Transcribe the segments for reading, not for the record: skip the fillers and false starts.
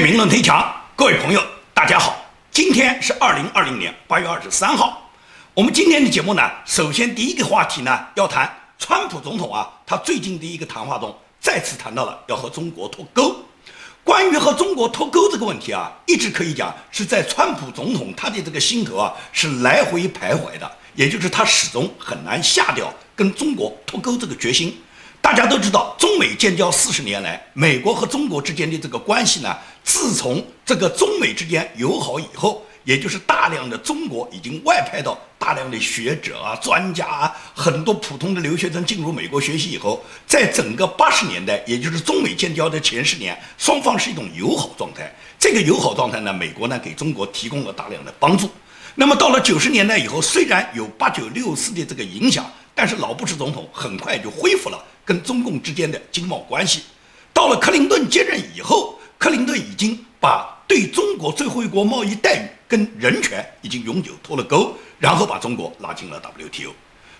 评论推墙，各位朋友，大家好，今天是2020年8月23号。我们今天的节目呢，首先第一个话题呢，要谈川普总统啊，他最近的一个谈话中再次谈到了要和中国脱钩。关于和中国脱钩这个问题啊，一直可以讲是在川普总统他的这个心头啊是来回徘徊的，也就是他始终很难下掉跟中国脱钩这个决心。大家都知道，中美建交40年来，美国和中国之间的这个关系呢，自从这个中美之间友好以后，也就是大量的中国已经外派到大量的学者啊、专家啊，很多普通的留学生进入美国学习以后，在整个80年代，也就是中美建交的前10年，双方是一种友好状态。这个友好状态呢，美国呢给中国提供了大量的帮助。那么到了90年代以后，虽然有8964的这个影响，但是老布什总统很快就恢复了跟中共之间的经贸关系。到了克林顿接任以后，克林顿已经把对中国最惠国贸易待遇跟人权已经永久脱了钩，然后把中国拉进了 WTO。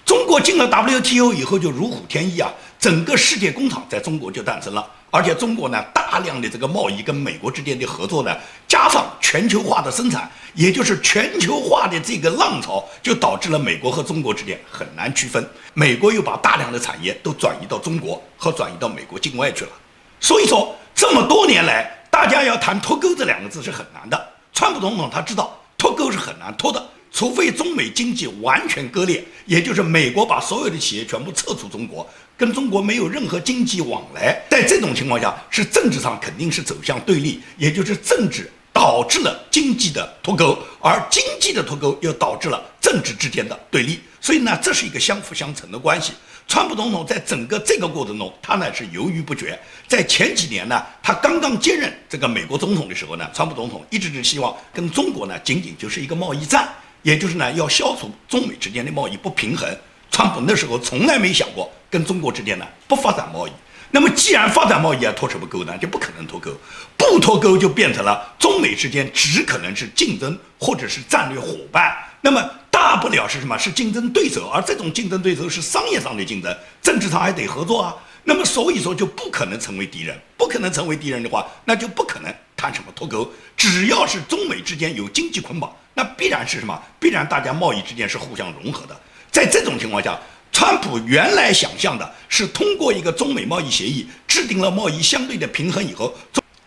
中国进了 WTO 以后就如虎添翼啊，整个世界工厂在中国就诞生了。而且中国呢，大量的这个贸易跟美国之间的合作呢，加上全球化的生产，也就是全球化的这个浪潮，就导致了美国和中国之间很难区分。美国又把大量的产业都转移到中国和转移到美国境外去了。所以说，这么多年来，大家要谈脱钩这2个字是很难的。川普总统他知道脱钩是很难脱的，除非中美经济完全割裂，也就是美国把所有的企业全部撤出中国，跟中国没有任何经济往来。在这种情况下，是政治上肯定是走向对立，也就是政治导致了经济的脱钩，而经济的脱钩又导致了政治之间的对立。所以呢，这是一个相辅相成的关系。川普总统在整个这个过程中，他呢是犹豫不决。在前几年呢，他刚刚接任这个美国总统的时候呢，川普总统一直是希望跟中国呢仅仅就是一个贸易战，也就是呢要消除中美之间的贸易不平衡。川普那时候从来没想过跟中国之间呢不发展贸易。那么既然发展贸易啊，脱什么钩呢？就不可能脱钩，不脱钩就变成了中美之间只可能是竞争或者是战略伙伴。那么大不了是什么？是竞争对手，而这种竞争对手是商业上的竞争，政治上还得合作啊。那么所以说就不可能成为敌人，不可能成为敌人的话，那就不可能谈什么脱钩。只要是中美之间有经济捆绑，那必然是什么？必然大家贸易之间是互相融合的。在这种情况下，川普原来想象的是通过一个中美贸易协议制定了贸易相对的平衡以后，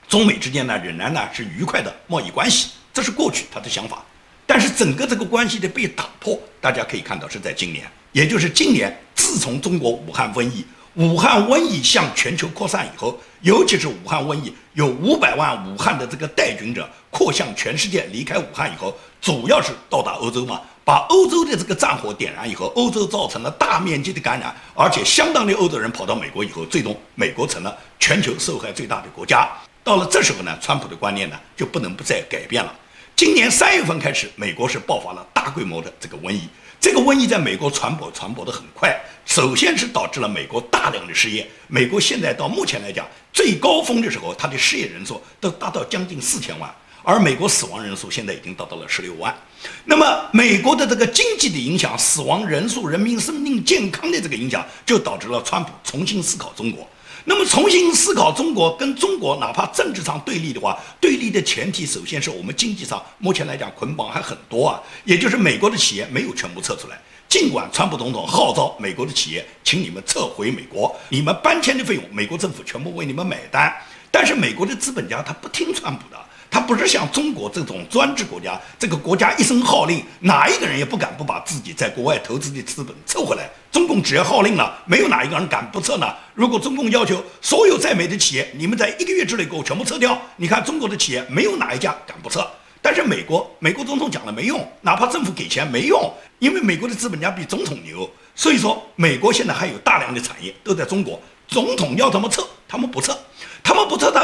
中美之间呢仍然呢是愉快的贸易关系，这是过去他的想法。但是整个这个关系的被打破，大家可以看到是在今年，也就是今年，自从中国武汉瘟疫向全球扩散以后，尤其是武汉瘟疫有500万武汉的这个带菌者扩向全世界，离开武汉以后，主要是到达欧洲嘛，把欧洲的这个战火点燃以后，欧洲造成了大面积的感染，而且相当的欧洲人跑到美国以后，最终美国成了全球受害最大的国家。到了这时候呢，川普的观念呢就不能不再改变了。今年3月份开始，美国是爆发了大规模的这个瘟疫。这个瘟疫在美国传播得很快，首先是导致了美国大量的失业。美国现在到目前来讲，最高峰的时候，它的失业人数都达到将近4000万，而美国死亡人数现在已经达到了16万。那么美国的这个经济的影响、死亡人数、人民生命健康的这个影响，就导致了川普重新思考中国。那么重新思考中国，跟中国哪怕政治上对立的话，对立的前提首先是我们经济上目前来讲捆绑还很多啊，也就是美国的企业没有全部撤出来。尽管川普总统号召美国的企业，请你们撤回美国，你们搬迁的费用美国政府全部为你们买单，但是美国的资本家他不听川普的。他不是像中国这种专制国家，这个国家一声号令，哪一个人也不敢不把自己在国外投资的资本撤回来。中共只要号令了，没有哪一个人敢不撤呢？如果中共要求所有在美的企业，你们在1个月之内给我全部撤掉，你看中国的企业没有哪一家敢不撤。但是美国总统讲了没用，哪怕政府给钱没用，因为美国的资本家比总统牛。所以说，美国现在还有大量的产业都在中国，总统要他们撤，他们不撤。他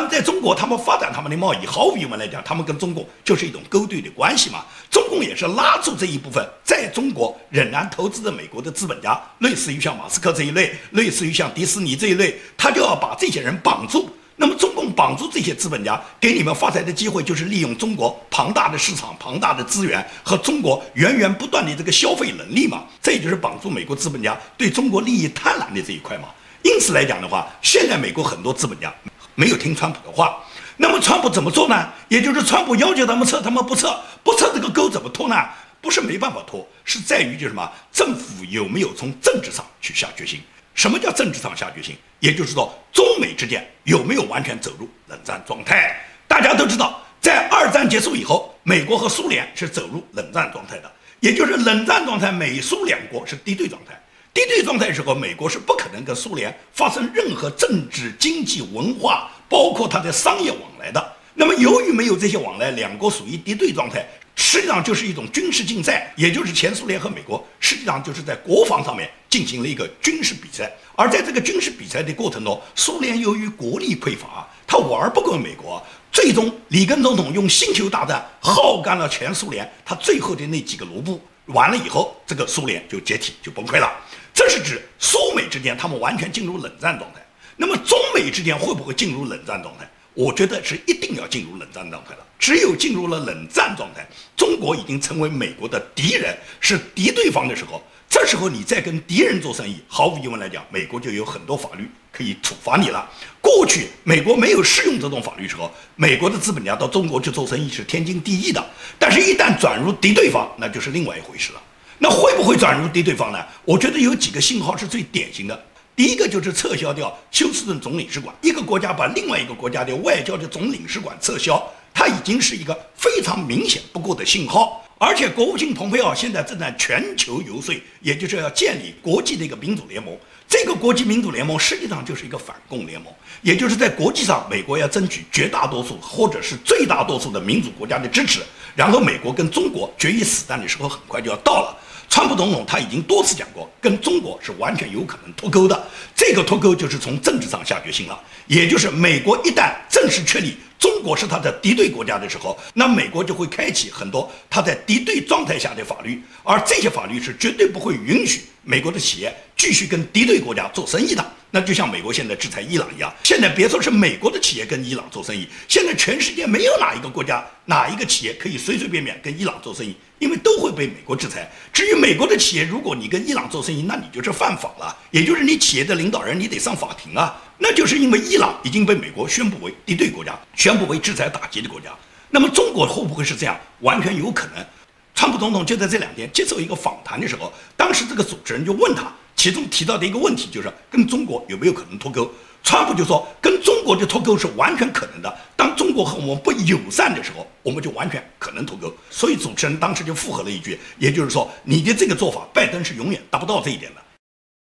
们在中国，他们发展他们的贸易，毫无疑问来讲，他们跟中国就是一种勾兑的关系嘛。中共也是拉住这一部分在中国仍然投资的美国的资本家，类似于像马斯克这一类，类似于像迪士尼这一类，他就要把这些人绑住。那么中共绑住这些资本家，给你们发财的机会就是利用中国庞大的市场、庞大的资源和中国源源不断的这个消费能力嘛，这也就是绑住美国资本家对中国利益贪婪的这一块嘛。因此来讲的话，现在美国很多资本家没有听川普的话，那么川普怎么做呢？也就是川普要求他们撤，他们不撤，不撤这个沟怎么脱呢？不是没办法脱，是在于就是什么？政府有没有从政治上去下决心？什么叫政治上下决心？也就是说，中美之间有没有完全走入冷战状态？大家都知道，在二战结束以后，美国和苏联是走入冷战状态的，也就是冷战状态，美苏两国是敌对状态。敌对状态的时候，美国是不可能跟苏联发生任何政治、经济、文化，包括它的商业往来的。那么，由于没有这些往来，两国属于敌对状态，实际上就是一种军事竞赛，也就是前苏联和美国实际上就是在国防上面进行了一个军事比赛。而在这个军事比赛的过程中，苏联由于国力匮乏，他玩不过美国，最终里根总统用星球大战耗干了全苏联，他最后的那几个卢布，完了以后，这个苏联就解体就崩溃了。这是指苏美之间他们完全进入冷战状态。那么中美之间会不会进入冷战状态？我觉得是一定要进入冷战状态了。只有进入了冷战状态，中国已经成为美国的敌人，是敌对方的时候，这时候你再跟敌人做生意，毫无疑问来讲，美国就有很多法律可以处罚你了。过去美国没有适用这种法律的时候，美国的资本家到中国去做生意是天经地义的。但是，一旦转入敌对方，那就是另外一回事了。那会不会转入敌对方呢？我觉得有几个信号是最典型的。第一个就是撤销掉休斯顿总领事馆，一个国家把另外一个国家的外交的总领事馆撤销，它已经是一个非常明显不过的信号。而且国务卿蓬佩奥现在正在全球游说，也就是要建立国际的一个民主联盟。这个国际民主联盟实际上就是一个反共联盟，也就是在国际上，美国要争取绝大多数或者是最大多数的民主国家的支持，然后美国跟中国决一死战的时候很快就要到了。川普总统他已经多次讲过，跟中国是完全有可能脱钩的。这个脱钩就是从政治上下决心了，也就是美国一旦正式确立中国是他的敌对国家的时候，那美国就会开启很多他在敌对状态下的法律，而这些法律是绝对不会允许美国的企业继续跟敌对国家做生意的。那就像美国现在制裁伊朗一样，现在别说是美国的企业跟伊朗做生意，现在全世界没有哪一个国家、哪一个企业可以随随便便跟伊朗做生意，因为都会被美国制裁。至于美国的企业，如果你跟伊朗做生意，那你就是犯法了，也就是你企业的领导人你得上法庭啊。那就是因为伊朗已经被美国宣布为敌对国家，宣布为制裁打击的国家。那么中国会不会是这样？完全有可能。川普总统就在这2天接受一个访谈的时候，当时这个主持人就问他，其中提到的一个问题就是跟中国有没有可能脱钩。川普就说，跟中国的脱钩是完全可能的。当中国和我们不友善的时候，我们就完全可能脱钩。所以主持人当时就附和了一句，也就是说，你的这个做法，拜登是永远达不到这一点的。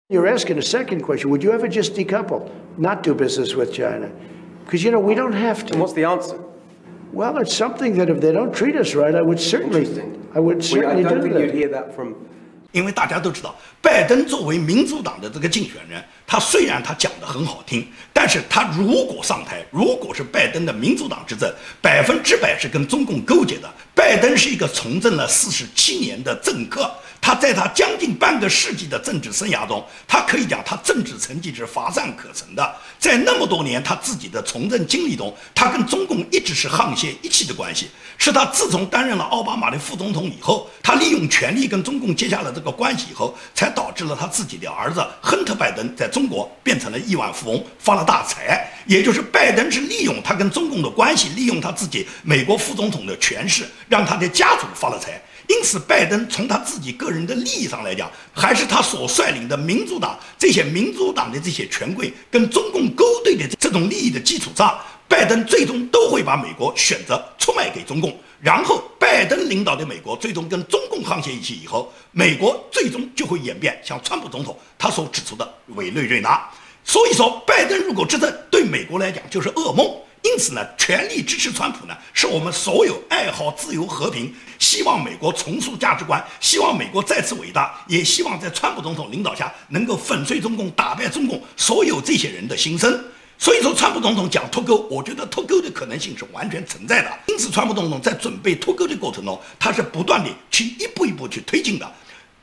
You're asking a second question. Would you ever just decouple, not do business with China? Because, we don't have to. And what's the answer? Well, it's something that if they don't treat us right, I would certainly do I don't think you'd that. hear that from. 因为大家都知道，拜登作为民主党的这个竞选人，他虽然他讲得很好听，但是他如果上台，如果是拜登的民主党执政，100%是跟中共勾结的。拜登是一个从政了47年的政客，他在他将近半个世纪的政治生涯中，他可以讲他政治成绩是乏善可陈的。在那么多年他自己的从政经历中，他跟中共一直是沆瀣一气的关系。是他自从担任了奥巴马的副总统以后，他利用权力跟中共结下了这个关系以后，才导致了他自己的儿子亨特·拜登在中国变成了亿万富翁，发了大财。也就是拜登是利用他跟中共的关系，利用他自己美国副总统的权势，让他的家族发了财。因此，拜登从他自己个人的利益上来讲，还是他所率领的民主党这些民主党的这些权贵跟中共勾兑的这种利益的基础上，拜登最终都会把美国选择出卖给中共，然后拜登领导的美国最终跟中共沆瀣一气以后，美国最终就会演变像川普总统他所指出的委内瑞拉。所以说，拜登如果执政，对美国来讲就是噩梦。因此呢，全力支持川普呢，是我们所有爱好自由和平，希望美国重塑价值观，希望美国再次伟大，也希望在川普总统领导下能够粉碎中共、打败中共所有这些人的心声。所以说，川普总统讲脱钩，我觉得脱钩的可能性是完全存在的。因此，川普总统在准备脱钩的过程中，他是不断的去一步一步去推进的。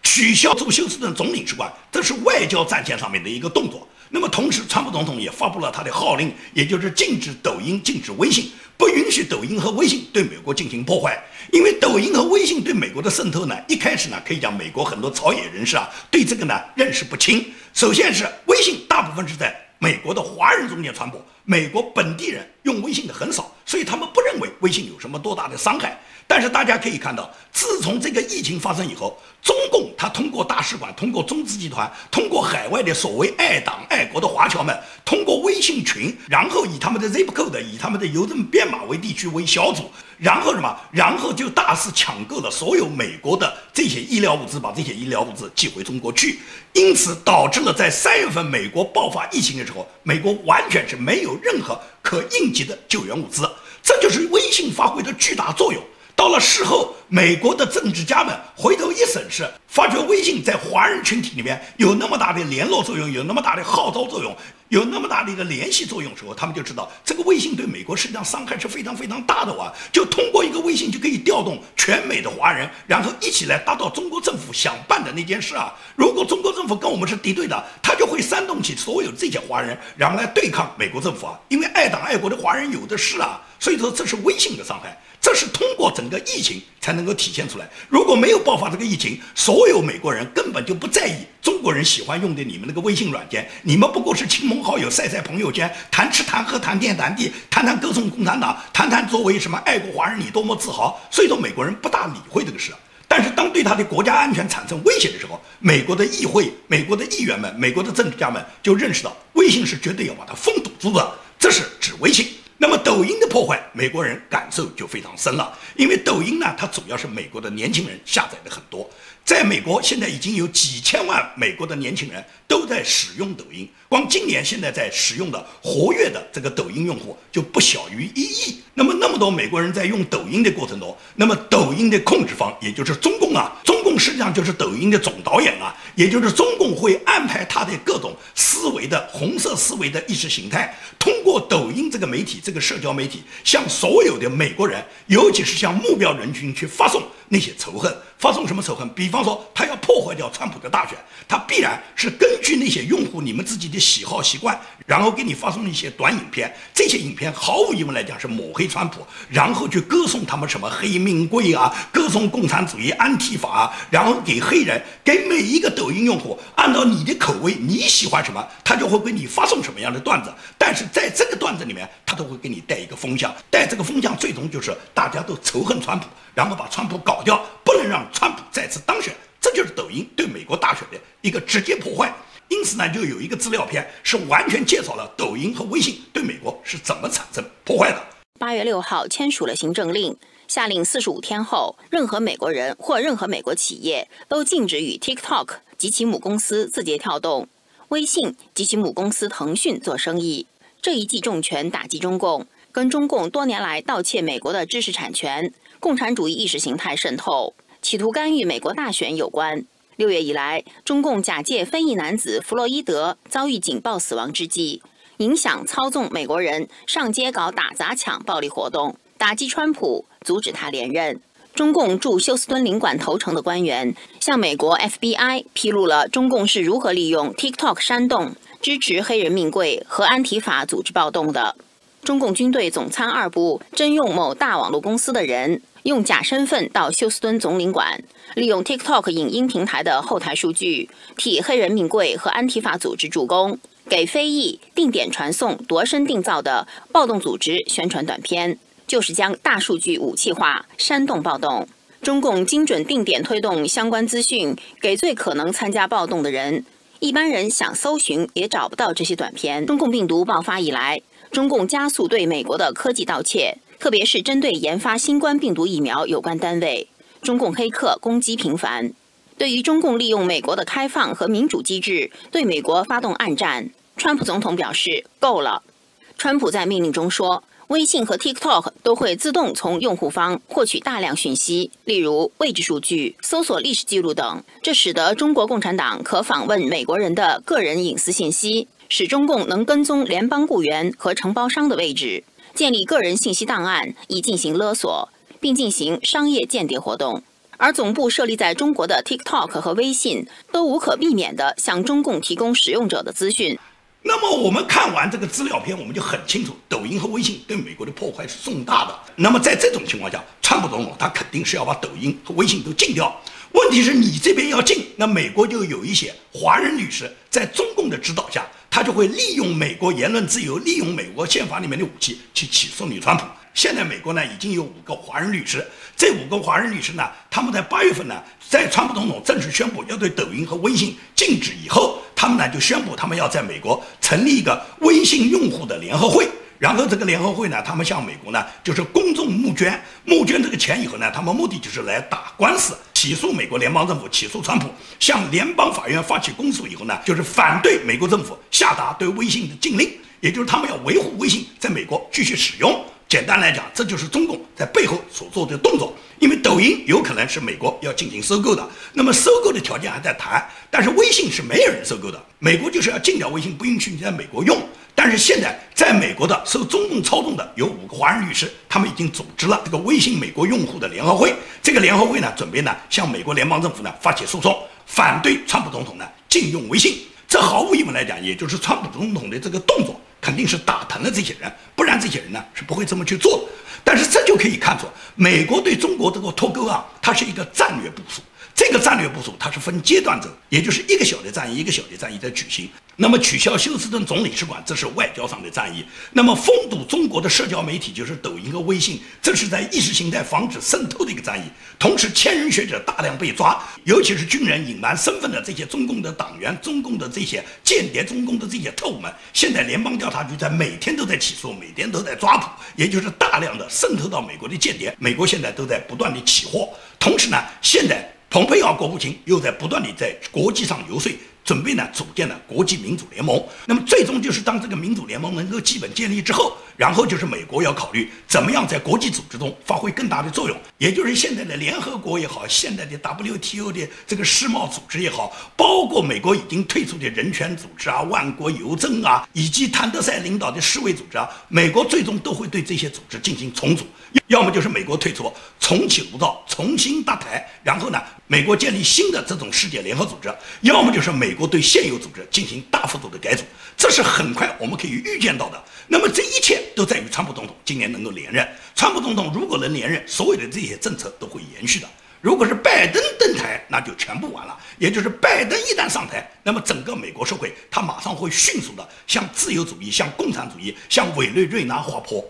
取消驻休斯顿总领事馆，这是外交战线上面的一个动作。那么同时，川普总统也发布了他的号令，也就是禁止抖音、禁止微信，不允许抖音和微信对美国进行破坏。因为抖音和微信对美国的渗透呢，一开始呢可以讲美国很多朝野人士对这个呢认识不清。首先是微信大部分是在美国的华人中间传播，美国本地人用微信的很少，所以他们不认为微信有什么多大的伤害。但是大家可以看到，自从这个疫情发生以后，中共他通过大使馆，通过中资集团，通过海外的所谓爱党爱国的华侨们，通过微信群，然后以他们的 zip code， 以他们的邮政编码为地区为小组，然后什么，然后就大肆抢购了所有美国的这些医疗物资，把这些医疗物资寄回中国去，因此导致了在3月份美国爆发疫情的时候，美国完全是没有任何可应急的救援物资，这就是微信发挥的巨大作用。到了事后，美国的政治家们回头一审视，发觉微信在华人群体里面有那么大的联络作用，有那么大的号召作用，有那么大的一个联系作用的时候，他们就知道这个微信对美国实际上伤害是非常非常大的啊！就通过一个微信就可以调动全美的华人，然后一起来达到中国政府想办的那件事啊！如果中国政府跟我们是敌对的，他就会煽动起所有这些华人，然后来对抗美国政府啊！因为爱党爱国的华人有的是啊，所以说这是微信的伤害。这是通过整个疫情才能够体现出来。如果没有爆发这个疫情，所有美国人根本就不在意中国人喜欢用的你们那个微信软件，你们不过是亲朋好友晒晒朋友圈，谈吃谈喝谈天谈地，谈谈歌颂共产党，谈谈作为什么爱国华人你多么自豪。所以说美国人不大理会这个事。但是当对他的国家安全产生威胁的时候，美国的议会、美国的议员们、美国的政治家们就认识到微信是绝对要把它封堵住的，这是指微信。那么抖音的破坏，美国人感受就非常深了，因为抖音呢，它主要是美国的年轻人下载的很多，在美国现在已经有几千万美国的年轻人都在使用抖音，光今年现在在使用的活跃的这个抖音用户就不小于1亿。那么多美国人在用抖音的过程中，那么抖音的控制方也就是中共啊，中共实际上就是抖音的总导演啊，也就是中共会安排他的各种思维的红色思维的意识形态，通过抖音这个媒体这个社交媒体向所有的美国人，尤其是向目标人群去发送那些仇恨。发送什么仇恨？比方说他要破坏掉川普的大选，他必然是根据那些用户你们自己的喜好习惯，然后给你发送一些短影片，这些影片毫无疑问来讲是抹黑川普，然后去歌颂他们什么黑命贵啊，歌颂共产主义安提法啊，然后给黑人，给每一个抖音用户按照你的口味，你喜欢什么，他就会给你发送什么样的段子。但是在这个段子里面，他都会给你带一个风向，带这个风向最终就是大家都仇恨川普，然后把川普搞掉，不能让川普再次当选。这就是抖音对美国大选的一个直接破坏。因此呢，就有一个资料片是完全介绍了抖音和微信对美国是怎么产生破坏的。8月6号签署了行政令，下令45天后，任何美国人或任何美国企业都禁止与 TikTok 及其母公司字节跳动、微信及其母公司腾讯做生意。这一记重拳打击中共，跟中共多年来盗窃美国的知识产权、共产主义意识形态渗透、企图干预美国大选有关。6月以来，中共假借非裔男子弗洛伊德遭遇警报死亡之际，影响操纵美国人上街搞打砸抢暴力活动，打击川普，阻止他连任。中共驻休斯敦领馆投诚的官员向美国 FBI 披露了中共是如何利用 TikTok 煽动、支持黑人命贵和安提法组织暴动的。中共军队总参二部征用某大网络公司的人，用假身份到休斯敦总领馆，利用 TikTok 影音平台的后台数据，替黑人命贵和安提法组织助攻，给非裔定点传送度身订造的暴动组织宣传短片，就是将大数据武器化，煽动暴动。中共精准定点推动相关资讯给最可能参加暴动的人，一般人想搜寻也找不到这些短片。中共病毒爆发以来，中共加速对美国的科技盗窃，特别是针对研发新冠病毒疫苗有关单位，中共黑客攻击频繁。对于中共利用美国的开放和民主机制对美国发动暗战，川普总统表示够了。川普在命令中说，微信和 TikTok 都会自动从用户方获取大量讯息，例如位置数据、搜索历史记录等，这使得中国共产党可访问美国人的个人隐私信息，使中共能跟踪联邦雇员和承包商的位置，建立个人信息档案以进行勒索，并进行商业间谍活动。而总部设立在中国的 TikTok 和微信都无可避免地向中共提供使用者的资讯。那么我们看完这个资料片，我们就很清楚，抖音和微信对美国的破坏是重大的。那么在这种情况下，川普总统他肯定是要把抖音和微信都禁掉。问题是你这边要禁，那美国就有一些华人律师在中共的指导下，他就会利用美国言论自由，利用美国宪法里面的武器去起诉你川普。现在美国呢已经有5个华人律师，这5个华人律师呢，他们在8月份呢，在川普总统正式宣布要对抖音和微信禁止以后，他们呢就宣布他们要在美国成立一个微信用户的联合会。然后这个联合会呢，他们向美国呢就是公众募捐这个钱以后呢，他们目的就是来打官司，起诉美国联邦政府，起诉川普，向联邦法院发起公诉以后呢，就是反对美国政府下达对微信的禁令，也就是他们要维护微信在美国继续使用。简单来讲，这就是中共在背后所做的动作。因为抖音有可能是美国要进行收购的，那么收购的条件还在谈，但是微信是没有人收购的，美国就是要禁掉微信，不允许你在美国用。但是现在在美国的受中共操纵的有5个华人律师，他们已经组织了这个微信美国用户的联合会。这个联合会呢，准备呢向美国联邦政府呢发起诉讼，反对川普总统呢禁用微信。这毫无疑问来讲，也就是川普总统的这个动作肯定是打疼了这些人，不然这些人呢是不会这么去做的。但是这就可以看出，美国对中国这个脱钩啊，它是一个战略部署。这个战略部署它是分阶段走，也就是一个小的战役一个小的战役在举行。那么取消休斯顿总领事馆，这是外交上的战役；那么封堵中国的社交媒体，就是抖音和微信，这是在意识形态防止渗透的一个战役。同时，千人学者大量被抓，尤其是军人隐瞒身份的这些中共的党员、中共的这些间谍、中共的这些特务们，现在联邦调查局在每天都在起诉，每天都在抓捕，也就是大量的渗透到美国的间谍，美国现在都在不断的起获。同时呢，现在蓬佩奥国务卿又在不断地在国际上游说，准备呢组建了国际民主联盟。那么最终就是当这个民主联盟能够基本建立之后，然后就是美国要考虑怎么样在国际组织中发挥更大的作用，也就是现在的联合国也好，现在的 WTO 的这个世贸组织也好，包括美国已经退出的人权组织啊、万国邮政啊，以及谭德赛领导的世卫组织啊，美国最终都会对这些组织进行重组，要么就是美国退出，重启炉灶，重新搭台，然后呢，美国建立新的这种世界联合组织，要么就是美国对现有组织进行大幅度的改组，这是很快我们可以预见到的。那么这一切都在于川普总统今年能够连任。川普总统如果能连任，所有的这些政策都会延续的。如果是拜登登台，那就全部完了。也就是拜登一旦上台，那么整个美国社会他马上会迅速的向自由主义、向共产主义、向委内瑞拉滑坡。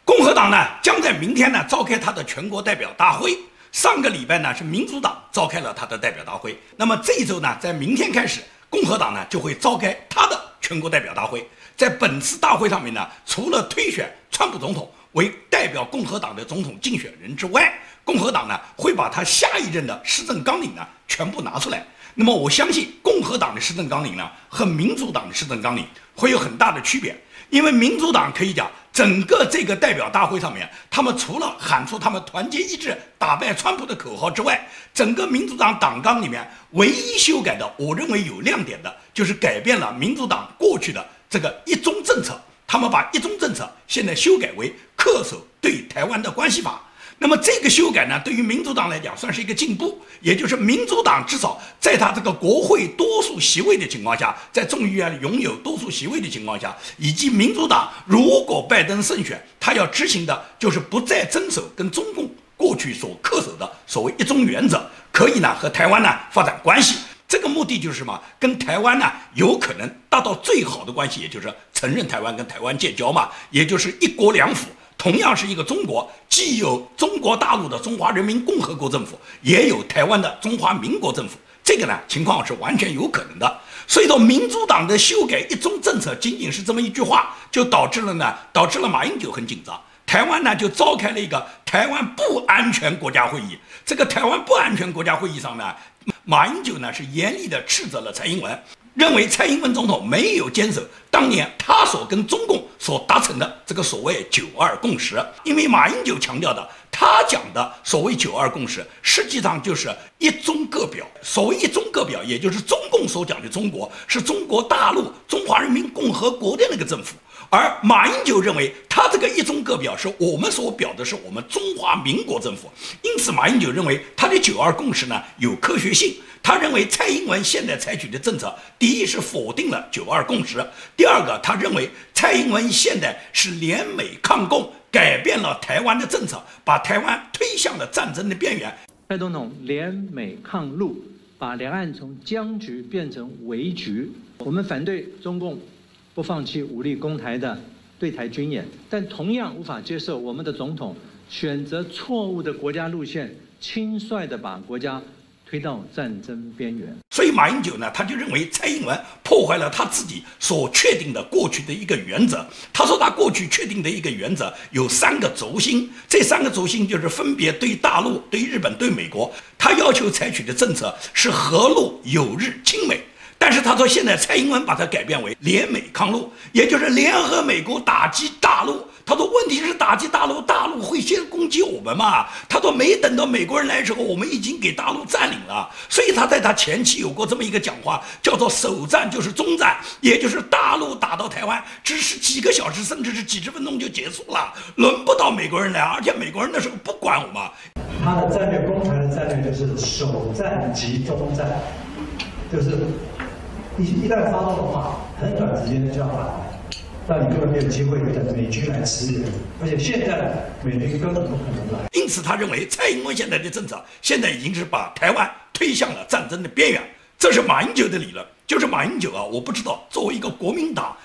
共和党呢将在明天呢召开他的全国代表大会。上个礼拜呢是民主党召开了他的代表大会，那么这一周呢，在明天开始，共和党呢就会召开他的全国代表大会。在本次大会上面呢，除了推选川普总统为代表共和党的总统竞选人之外，共和党呢会把他下一任的施政纲领呢全部拿出来。那么我相信共和党的施政纲领呢和民主党的施政纲领会有很大的区别，因为民主党可以讲整个这个代表大会上面，他们除了喊出他们团结一致打败川普的口号之外，整个民主党党纲里面唯一修改的，我认为有亮点的，就是改变了民主党过去的这个一中政策，他们把一中政策现在修改为恪守对台湾的关系法。那么这个修改呢，对于民主党来讲算是一个进步，也就是民主党至少在他这个国会多数席位的情况下，在众议院拥有多数席位的情况下，以及民主党如果拜登胜选，他要执行的就是不再遵守跟中共过去所恪守的所谓一中原则，可以呢和台湾呢发展关系。这个目的就是什么？跟台湾呢有可能达到最好的关系，也就是承认台湾跟台湾建交嘛，也就是一国两府。同样是一个中国，既有中国大陆的中华人民共和国政府，也有台湾的中华民国政府，这个呢情况是完全有可能的。所以说民主党的修改一中政策仅仅是这么一句话，就导致了马英九很紧张，台湾呢就召开了一个台湾不安全国家会议。这个台湾不安全国家会议上呢，马英九呢是严厉的斥责了蔡英文，认为蔡英文总统没有坚守当年他所跟中共所达成的这个所谓9·2共识。因为马英九强调的，他讲的所谓9·2共识实际上就是一中各表。所谓一中各表，也就是中共所讲的中国是中国大陆中华人民共和国的那个政府，而马英九认为他这个一中各表是我们所表的是我们中华民国政府。因此马英九认为他的9·2共识呢有科学性。他认为蔡英文现在采取的政策，第一是否定了9·2共识，第二个他认为蔡英文现在是联美抗共，改变了台湾的政策，把台湾推向了战争的边缘。蔡总统联美抗陆，把两岸从僵局变成危局。我们反对中共不放弃武力攻台的对台军演，但同样无法接受我们的总统选择错误的国家路线，轻率地把国家推到战争边缘。所以马英九呢，他就认为蔡英文破坏了他自己所确定的过去的一个原则。他说他过去确定的一个原则有3个轴心，这3个轴心就是分别对大陆、对日本、对美国，他要求采取的政策是和陆、友日、亲美。但是他说现在蔡英文把它改变为联美抗陆，也就是联合美国打击大陆。他说问题是打击大陆，大陆会先攻击我们嘛？他说没等到美国人来的时候，我们已经给大陆占领了。所以他在他前期有过这么一个讲话，叫做首战就是终战，也就是大陆打到台湾只是几个小时甚至是几十分钟就结束了，轮不到美国人来，而且美国人那时候不管我们。他的战略，攻台的战略就是首战即终战，就是一旦发动的话，很短时间就要打来，让你根本没有机会等美军来支援，而且现在美军根本不可能来。因此，他认为蔡英文现在的政策现在已经是把台湾推向了战争的边缘，这是马英九的理论。就是马英九啊，我不知道作为一个国民党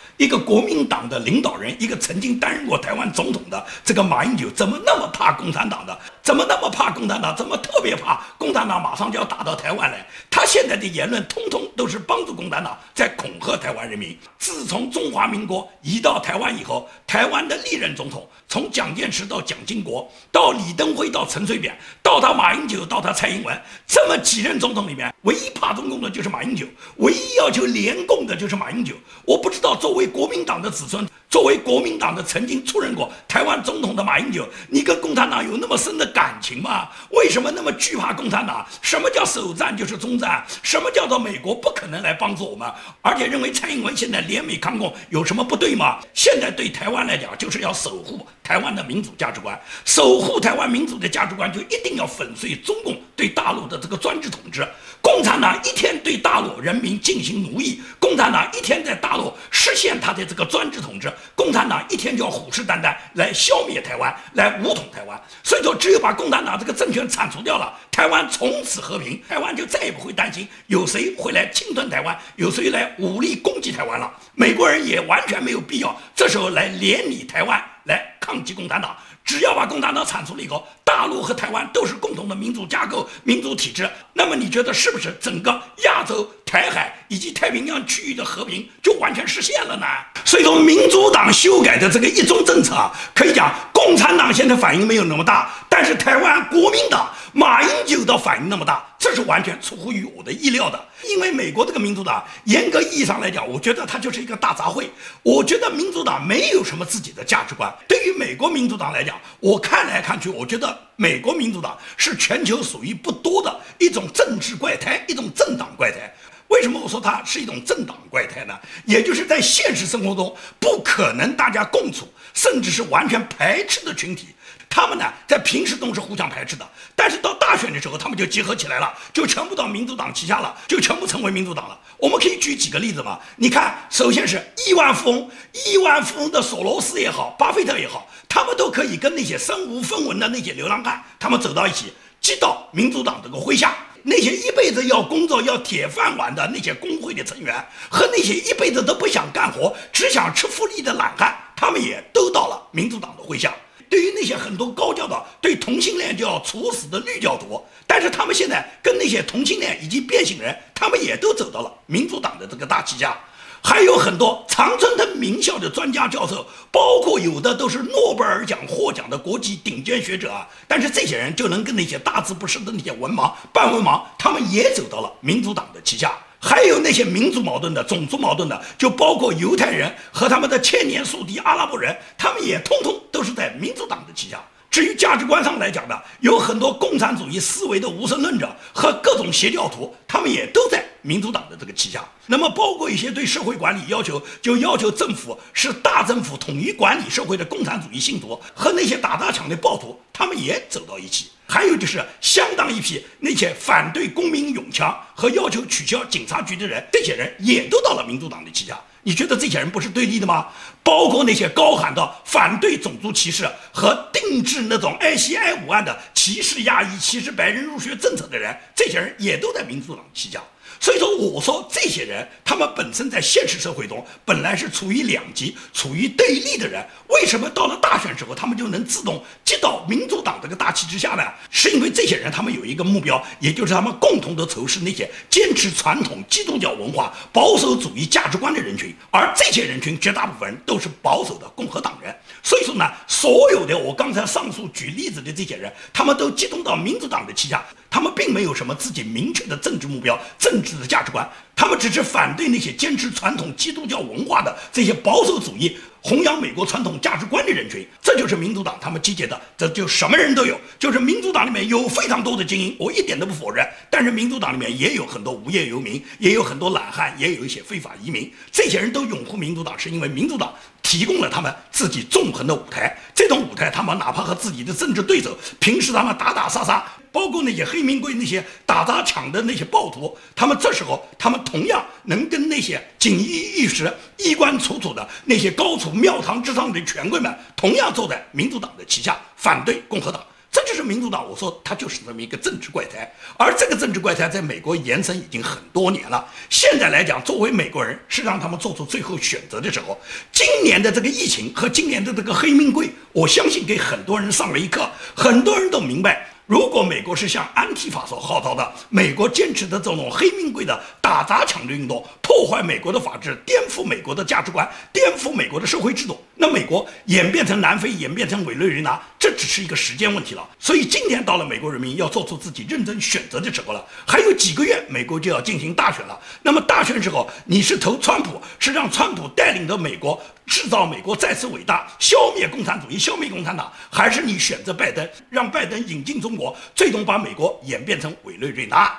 的领导人，一个曾经担任过台湾总统的这个马英九，怎么那么怕共产党的？怎么那么怕共产党？怎么特别怕共产党马上就要打到台湾来？他现在的言论通通都是帮助共产党在恐吓台湾人民。自从中华民国移到台湾以后，台湾的历任总统，从蒋介石到蒋经国，到李登辉到陈水扁，到他马英九，到他蔡英文，这么几任总统里面，唯一怕中共的就是马英九，唯一要求联共的就是马英九。我不知道作为国民党的子孙，作为国民党的曾经出任过台湾总统的马英九，你跟共产党有那么深的感情吗？为什么那么惧怕共产党？什么叫首战就是终战？什么叫做美国不可能来帮助我们？而且认为蔡英文现在联美抗共有什么不对吗？现在对台湾来讲，就是要守护台湾的民主价值观，守护台湾民主的价值观，就一定要粉碎中共对大陆的这个专制统治。共产党一天对大陆人民进行奴役，共产党一天在大陆实现他的这个专制统治，共产党一天就要虎视眈眈来消灭台湾，来武统台湾。所以说，只有把共产党这个政权铲除掉了，台湾从此和平，台湾就再也不会担心有谁会来侵吞台湾，有谁来武力攻击台湾了。美国人也完全没有必要这时候来联理台湾来抗击共产党。只要把共产党铲除了以后，大陆和台湾都是共同的民主架构、民主体制，那么你觉得是不是整个亚洲、台海以及太平洋区域的和平就完全实现了呢？所以说，民主党修改的这个一中政策啊，可以讲共产党现在反应没有那么大，但是台湾国民党马英九的反应那么大，这是完全出乎于我的意料的。因为美国这个民主党严格意义上来讲，我觉得它就是一个大杂烩。我觉得民主党没有什么自己的价值观。对于美国民主党来讲，我看来看去，我觉得美国民主党是全球属于不多的一种政治怪胎，一种政党怪胎。为什么我说它是一种政党怪胎呢？也就是在现实生活中不可能大家共处，甚至是完全排斥的群体。他们呢，在平时中是互相排斥的，但是到大选的时候，他们就结合起来了，就全部到民主党旗下了，就全部成为民主党了。我们可以举几个例子嘛？你看，首先是亿万富翁的索罗斯也好，巴菲特也好，他们都可以跟那些身无分文的那些流浪汉，他们走到一起，击倒民主党这个麾下。那些一辈子要工作要铁饭碗的那些工会的成员，和那些一辈子都不想干活只想吃福利的懒汉，他们也都到了民主党的麾下。对于那些很多高教的对同性恋就要处死的绿教徒，但是他们现在跟那些同性恋以及变性人，他们也都走到了民主党的这个大旗下。还有很多常春藤名校的专家教授，包括有的都是诺贝尔奖获奖的国际顶尖学者啊，但是这些人就能跟那些大字不识的那些文盲、半文盲，他们也走到了民主党的旗下。还有那些民族矛盾的、种族矛盾的，就包括犹太人和他们的千年宿敌阿拉伯人，他们也通通都是在民主党的旗下。至于价值观上来讲呢，有很多共产主义思维的无神论者和各种邪教徒，他们也都在民主党的这个旗下。那么包括一些对社会管理要求政府是大政府统一管理社会的共产主义信徒和那些打砸抢的暴徒，他们也走到一起。还有就是相当一批那些反对公民拥枪和要求取消警察局的人，这些人也都到了民主党的旗下。你觉得这些人不是对立的吗？包括那些高喊的反对种族歧视和定制那种爱西爱五案的歧视亚裔、歧视白人入学政策的人，这些人也都在民主党旗下。所以说，我说这些人，他们本身在现实社会中本来是处于两极、处于对立的人，为什么到了大选时候，他们就能自动接到民主党这个大旗之下呢？是因为这些人他们有一个目标，也就是他们共同的仇视那些坚持传统基督教文化、保守主义价值观的人群，而这些人群绝大部分人都是保守的共和党人。所以说呢，所有的我刚才上述举例子的这些人，他们都集中到民主党的旗下，他们并没有什么自己明确的政治目标、政治的价值观，他们只是反对那些坚持传统基督教文化的这些保守主义、弘扬美国传统价值观的人群。这就是民主党他们集结的，这就什么人都有。就是民主党里面有非常多的精英，我一点都不否认，但是民主党里面也有很多无业游民，也有很多懒汉，也有一些非法移民。这些人都拥护民主党，是因为民主党提供了他们自己纵横的舞台。这种舞台，他们哪怕和自己的政治对手平时他们打打杀杀，包括那些黑名贵、那些打砸抢的那些暴徒，他们这时候他们同样能跟那些锦衣玉食、衣冠楚楚的那些高处庙堂之上的权贵们，同样坐在民主党的旗下，反对共和党。这就是民主党，我说它就是这么一个政治怪胎，而这个政治怪胎在美国延伸已经很多年了。现在来讲，作为美国人是让他们做出最后选择的时候。今年的这个疫情和今年的这个黑名贵，我相信给很多人上了一课，很多人都明白。如果美国是像安提法所号召的，美国坚持的这种黑名贵的打砸抢的运动，破坏美国的法治，颠覆美国的价值观，颠覆美国的社会制度，那美国演变成南非，演变成委内瑞拉，这只是一个时间问题了。所以今天到了美国人民要做出自己认真选择的时候了，还有几个月美国就要进行大选了。那么大选时候，你是投川普，是让川普带领着美国制造美国再次伟大，消灭共产主义，消灭共产党，还是你选择拜登，让拜登引进中国，最终把美国演变成委内瑞拉？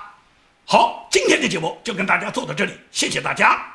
好，今天的节目就跟大家做到这里，谢谢大家。